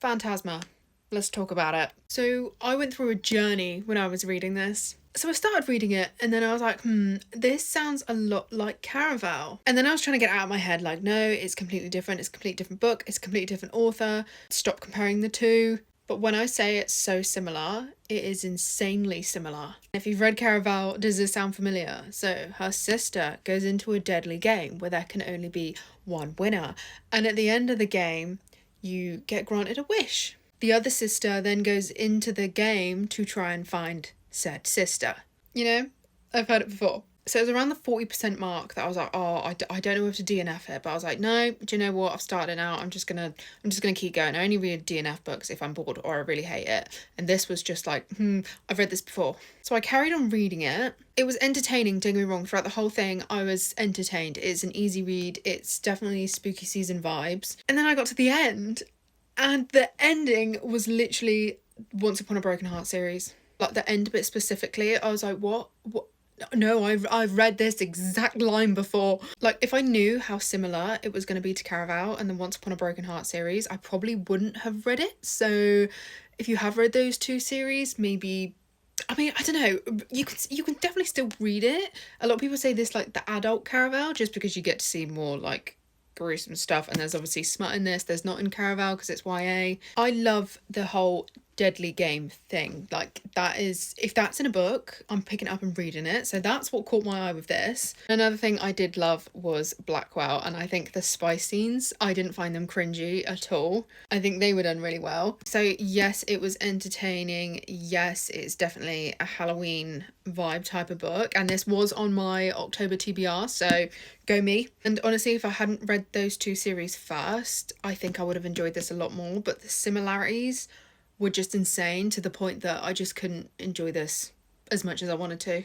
Phantasma. Let's talk about it. So I went through a journey when I was reading this. So I started reading it and then I was like, this sounds a lot like Caraval. And then I was trying to get it out of my head, like, no, it's completely different. It's a completely different book. It's a completely different author. Stop comparing the two. But when I say it's so similar, it is insanely similar. If you've read Caraval, does this sound familiar? So her sister goes into a deadly game where there can only be one winner. And at the end of the game, you get granted a wish. The other sister then goes into the game to try and find said sister. You know, I've heard it before. So it was around the 40% mark that I was like, oh, I don't know if to DNF it, but I was like, no, do you know what? I've started out. I'm just gonna keep going. I only read DNF books if I'm bored or I really hate it. And this was just like, I've read this before. So I carried on reading it. It was entertaining, don't get me wrong. Throughout the whole thing, I was entertained. It's an easy read. It's definitely spooky season vibes. And then I got to the end, and the ending was literally Once Upon a Broken Heart series. Like the end bit specifically, I was like, what? No, I've read this exact line before. Like, if I knew how similar it was going to be to Caraval and the Once Upon a Broken Heart series, I probably wouldn't have read it. So if you have read those two series, maybe, I mean, I don't know, you can definitely still read it. A lot of people say this, like the adult Caraval, just because you get to see more like gruesome stuff, and there's obviously smut in this. There's not in Caraval because it's YA. I love the whole deadly game thing. Like, that is, if that's in a book, I'm picking it up and reading it. So that's what caught my eye with this. Another thing I did love was Blackwell, and I think the spy scenes, I didn't find them cringy at all. I think they were done really well. So yes, it was entertaining. Yes, it's definitely a Halloween vibe type of book, and this was on my October TBR, so go me. And honestly, if I hadn't read those two series first, I think I would have enjoyed this a lot more, but the similarities were just insane to the point that I just couldn't enjoy this as much as I wanted to.